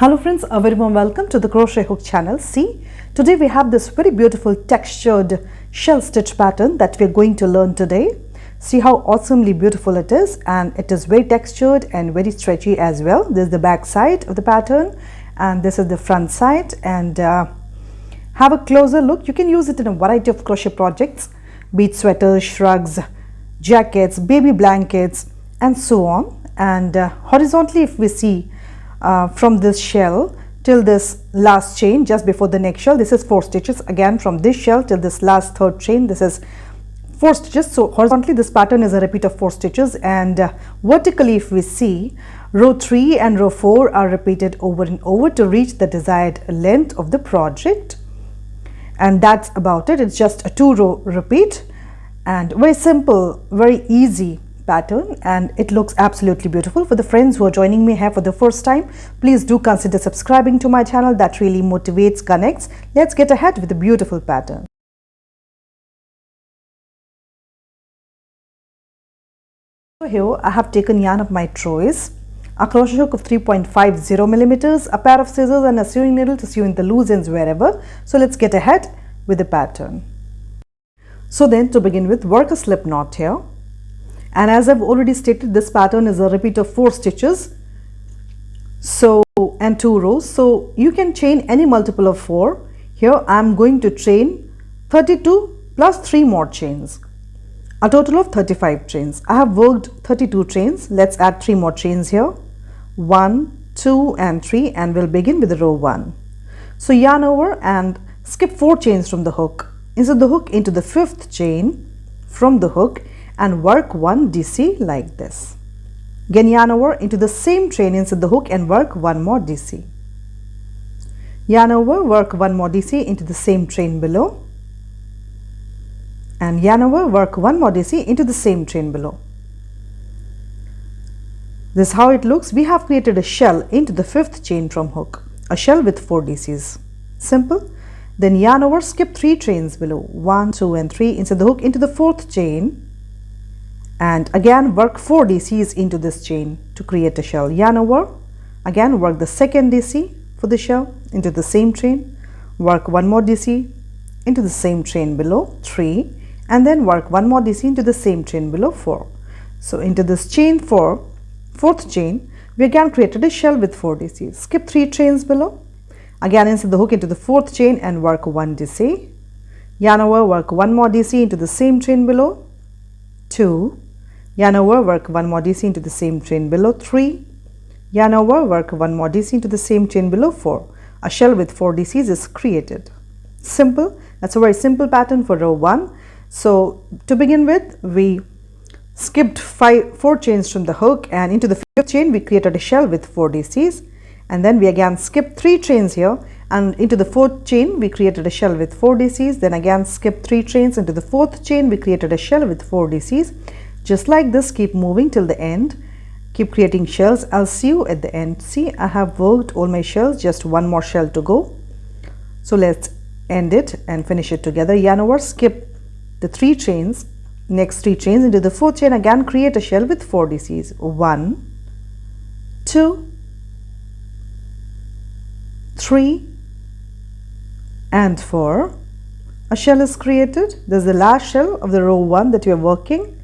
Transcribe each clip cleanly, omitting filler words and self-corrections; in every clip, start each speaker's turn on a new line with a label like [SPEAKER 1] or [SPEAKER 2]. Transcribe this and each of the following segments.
[SPEAKER 1] Hello friends, a very warm welcome to the Crochet Hook channel. See, today we have this very beautiful textured shell stitch pattern that we're going to learn today. See how awesomely beautiful it is, and it is very textured and very stretchy as well. This is the back side of the pattern and this is the front side, and have a closer look. You can use it in a variety of crochet projects, be it sweaters, shrugs, jackets, baby blankets and so on. And horizontally, if we see from this shell till this last chain just before the next shell, this is 4 stitches. Again, from this shell till this last third chain, this is 4 stitches. So horizontally this pattern is a repeat of 4 stitches, and vertically if we see, row 3 and row 4 are repeated over and over to reach the desired length of the project. And that's about it. It's just a 2-row repeat and very simple, very easy pattern, and it looks absolutely beautiful. For the friends who are joining me here for the first time, please do consider subscribing to my channel. That really motivates, connects. Let's get ahead with the beautiful pattern. So here I have taken yarn of my choice, a crochet hook of 3.50 millimeters, a pair of scissors and a sewing needle to sew in the loose ends wherever. So let's get ahead with the pattern. So then, to begin with, work a slip knot here. And as I've already stated, this pattern is a repeat of 4 stitches and 2 rows. So you can chain any multiple of 4. Here I'm going to chain 32 plus 3 more chains, a total of 35 chains. I have worked 32 chains. Let's add 3 more chains here, 1, 2 and 3, and we'll begin with the row 1. So yarn over and skip 4 chains from the hook. Insert the hook into the 5th chain from the hook and work 1 DC like this. Again, yarn over into the same chain, insert the hook and work 1 more DC. Yarn over, work 1 more DC into the same chain below, and yarn over, work 1 more DC into the same chain below. This is how it looks. We have created a shell into the 5th chain from hook, a shell with 4 DCs. Simple. Then yarn over, skip 3 chains below, 1, 2 and 3, insert the hook into the 4th chain, and again work 4 DCs into this chain to create a shell. Yarn over, again work the 2nd DC for the shell into the same chain, work 1 more DC into the same chain below, 3, and then work 1 more DC into the same chain below, 4. So into this chain 4, 4th chain, we again created a shell with 4 DCs. Skip 3 chains below, again insert the hook into the 4th chain and work 1 DC. Yarn over, work 1 more DC into the same chain below, 2. Yarn over, work 1 more DC into the same chain below, 3. Yarn over, work 1 more DC into the same chain below, 4. A shell with 4 DCs is created. Simple. That's a very simple pattern for row 1. So to begin with, we skipped 4 chains from the hook, and into the 5th chain we created a shell with 4 DCs, and then we again skipped 3 chains here, and into the 4th chain we created a shell with 4 DCs. Then again skip 3 chains into the 4th chain, we created a shell with 4 DCs. Just like this, keep moving till the end. Keep creating shells. I'll see you at the end. See, I have worked all my shells, just 1 more shell to go. So let's end it and finish it together. Yarn over, skip the 3 chains, next 3 chains into the 4th chain, again create a shell with 4 DCs. 1, 2, 3 and 4. A shell is created. This is the last shell of the row 1 that we are working.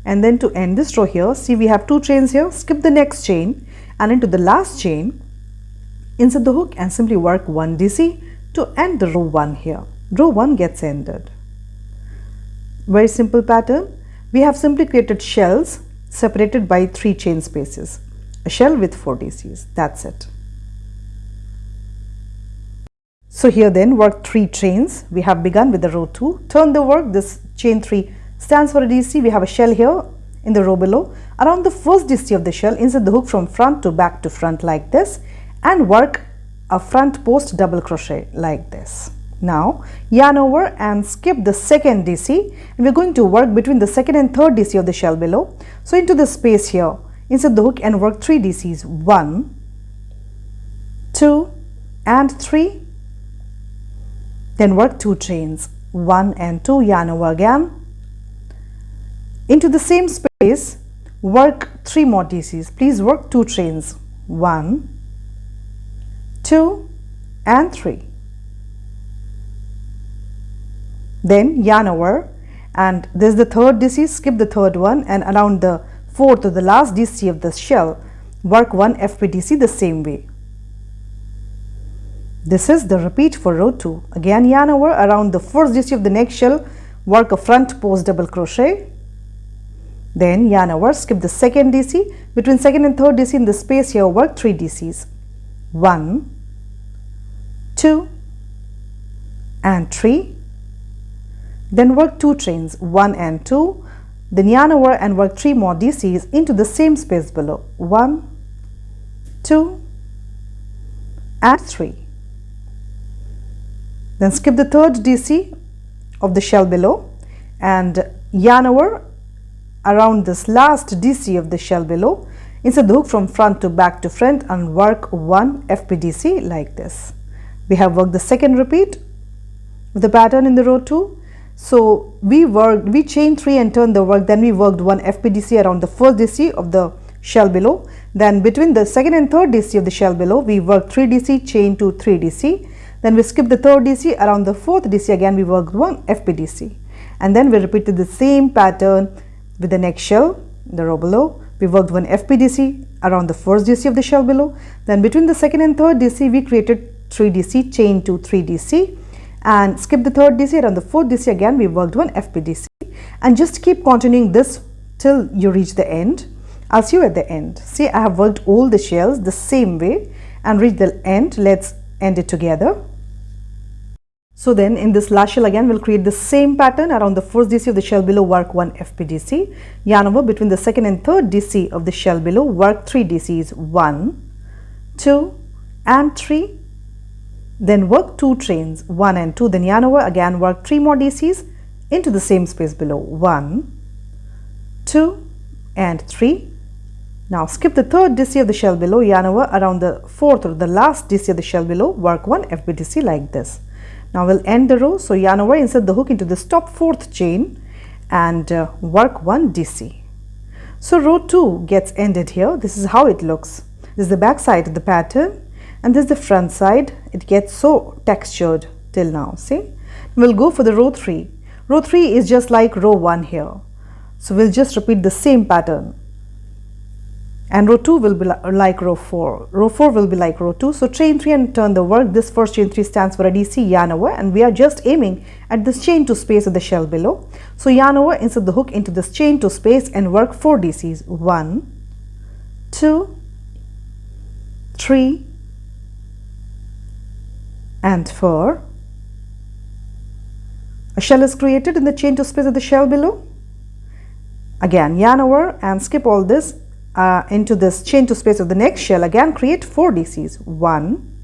[SPEAKER 1] And then to end this row here, see, we have 2 chains here. Skip the next chain and into the last chain, insert the hook and simply work 1 DC to end the row 1 here. Row 1 gets ended. Very simple pattern. We have simply created shells separated by 3 chain spaces. A shell with 4 DCs. That's it. So here then, work 3 chains. We have begun with the row 2. Turn the work. This chain 3 stands for a DC. We have a shell here in the row below. Around the first DC of the shell, insert the hook from front to back to front like this, and work a front post double crochet like this. Now yarn over and skip the 2nd DC, and we're going to work between the 2nd and 3rd DC of the shell below. So into the space here, insert the hook and work 3 DCs, 1, 2 and 3. Then work 2 chains, 1 and 2, yarn over again. Into the same space, work 3 more DCs. Please work 2 chains, 1, 2 and 3. Then yarn over, and this is the third DC, skip the third one, and around the fourth or the last DC of the shell, work 1 FPDC the same way. This is the repeat for row 2. Again yarn over, around the first DC of the next shell, work a front post double crochet. Then yarn over, skip the second DC, between second and third DC in the space here work 3 DCs. 1, 2 and 3. Then work 2 chains, 1 and 2, then yarn over and work 3 more DCs into the same space below. 1, 2 and 3. Then skip the third DC of the shell below and yarn over around this last DC of the shell below, insert the hook from front to back to front and work 1 FPDC like this. We have worked the second repeat of the pattern in the row 2. So we chained 3 and turned the work, then we worked 1 FPDC around the first DC of the shell below. Then between the second and third DC of the shell below, we worked 3 DC, chain to 3 DC. Then we skipped the third DC, around the fourth DC again we worked 1 FPDC. And then we repeated the same pattern with the next shell, the row below. We worked 1 FPDC around the first DC of the shell below. Then between the second and third DC, we created 3 DC, chain to 3 DC. And skip the third DC, around the fourth DC again we worked 1 FPDC, and just keep continuing this till you reach the end. I'll see you at the end. See, I have worked all the shells the same way and reach the end. Let's end it together. So then in this last shell again we'll create the same pattern. Around the first DC of the shell below work 1 FPDC, yarn over, between the second and third DC of the shell below work 3 DCs, 1, 2 and 3. Then work 2 chains, 1 and 2, then yarn over, again work 3 more DCs into the same space below, 1, 2 and 3. Now skip the third DC of the shell below, yarn over, around the fourth or the last DC of the shell below, work 1 FPDC like this. Now we'll end the row, so yarn over, insert the hook into this top fourth chain and work 1 DC. So row 2 gets ended here. This is how it looks. This is the back side of the pattern. And this is the front side. It gets so textured till now. See, we'll go for the row 3. Row 3 is just like row 1 here. So we'll just repeat the same pattern. And row 2 will be like row 4. Row 4 will be like row 2. So chain 3 and turn the work. This first chain 3 stands for a DC, yarn over, and we are just aiming at this chain 2 space of the shell below. So yarn over, insert the hook into this chain 2 space and work 4 DCs. 1, 2, 3 and 4. A shell is created in the chain 2 space of the shell below. Again yarn over and skip all this into this chain 2 space of the next shell. Again create 4 DCs. 1,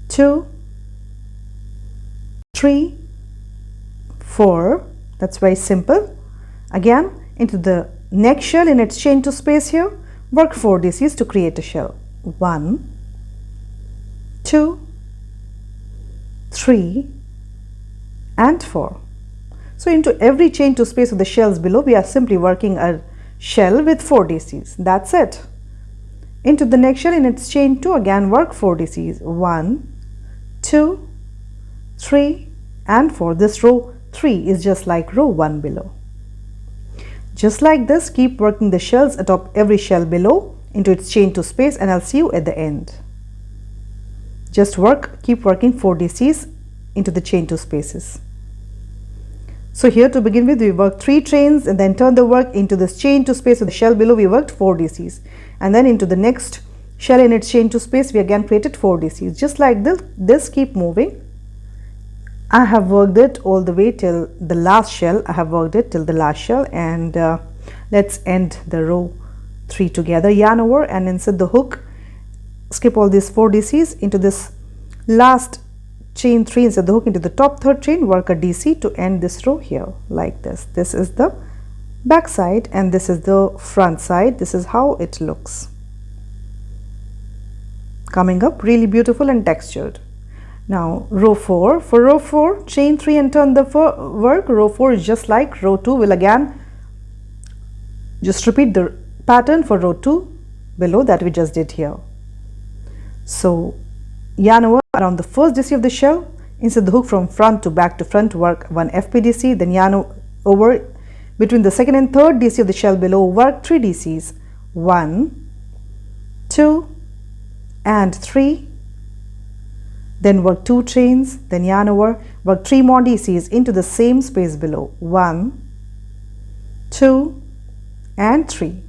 [SPEAKER 1] 2, 3, 4. That's very simple. Again into the next shell in its chain 2 space here, work 4 DCs to create a shell. 1, 2, 3 and 4. So into every chain 2 space of the shells below, we are simply working a shell with 4 DCs. That's it. Into the next shell in its chain 2, again work 4 DCs. 1, 2, 3 and 4. This row 3 is just like row 1 below. Just like this, keep working the shells atop every shell below into its chain 2 space, and I'll see you at the end. Just keep working 4 DCs into the chain 2 spaces. So here to begin with, we worked 3 chains and then turn the work into this chain 2 space of the shell below. We worked 4 DCs, and then into the next shell in its chain 2 space, we again created 4 DCs. Just like this, keep moving. I have worked it all the way till the last shell. I have worked it till the last shell, and let's end the row 3 together. Yarn over and insert the hook. Skip all these 4 DCs into this last chain 3, insert the hook into the top third chain, work a DC to end this row here like this. This is the back side and this is the front side. This is how it looks. Coming up really beautiful and textured. Now row 4. For row 4, chain 3 and turn the work. Row 4 is just like row 2. We'll again just repeat the pattern for row 2 below that we just did here. So yarn over around the first DC of the shell, insert the hook from front to back to front, work 1 FPDC, then yarn over between the second and third DC of the shell below, work 3 DCs, 1, 2 and 3, then work 2 chains, then yarn over, work 3 more DCs into the same space below, 1, 2 and 3.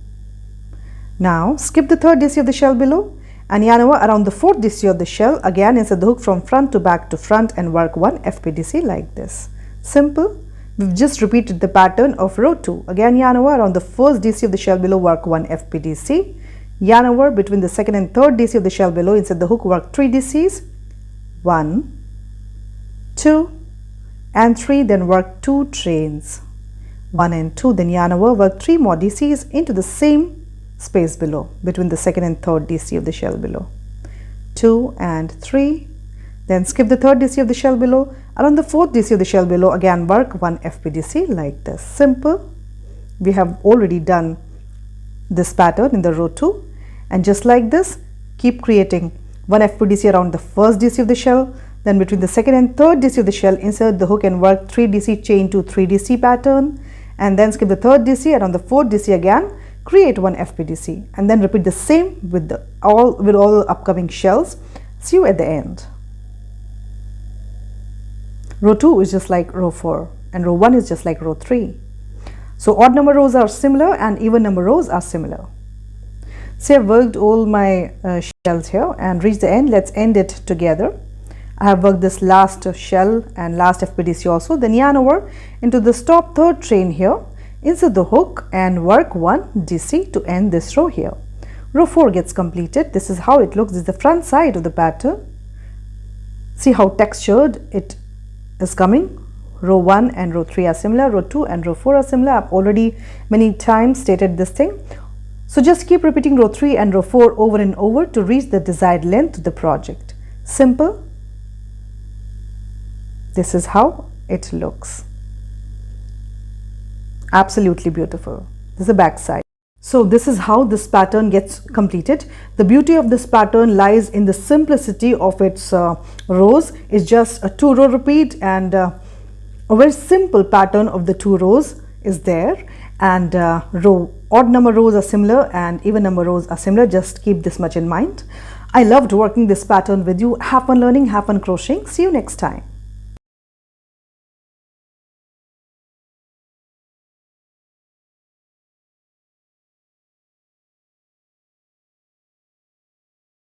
[SPEAKER 1] Now skip the third DC of the shell below and yarn over around the fourth DC of the shell. Again insert the hook from front to back to front and work 1 FPDC like this. Simple. We've just repeated the pattern of row 2. Again yarn over around the first DC of the shell below, work 1 FPDC. Yarn over between the second and third DC of the shell below, insert the hook, work 3 DCs, 1, 2 and 3, then work 2 chains, 1 and 2, then yarn over, work 3 more DCs into the same space below between the second and third DC of the shell below, 2 and 3, then skip the third DC of the shell below, around the fourth DC of the shell below, again work 1 FPDC like this. Simple. We have already done this pattern in the row 2, and just like this keep creating 1 FPDC around the first DC of the shell, then between the second and third DC of the shell insert the hook and work 3 DC chain to 3 DC pattern, and then skip the third DC, around the fourth DC again create 1 FPDC, and then repeat the same with all upcoming shells. See you at the end. Row 2 is just like row 4 and row 1 is just like row 3. So odd number rows are similar and even number rows are similar. See, I've worked all my shells here and reached the end. Let's end it together. I have worked this last shell and last FPDC also. Then yarn over into the top third chain here, insert the hook and work 1 DC to end this row here. Row 4 gets completed. This is how it looks. This is the front side of the pattern. See how textured it is coming. Row 1 and row 3 are similar, row 2 and row 4 are similar. I've already many times stated this thing. So just keep repeating row 3 and row 4 over and over to reach the desired length of the project. Simple. This is how it looks. Absolutely beautiful. This is the back side. So this is how this pattern gets completed. The beauty of this pattern lies in the simplicity of its rows. It's just a 2-row repeat, and a very simple pattern of the 2 rows is there, and odd number rows are similar and even number rows are similar. Just keep this much in mind. I loved working this pattern with you. Have fun learning, have fun crocheting. See you next time.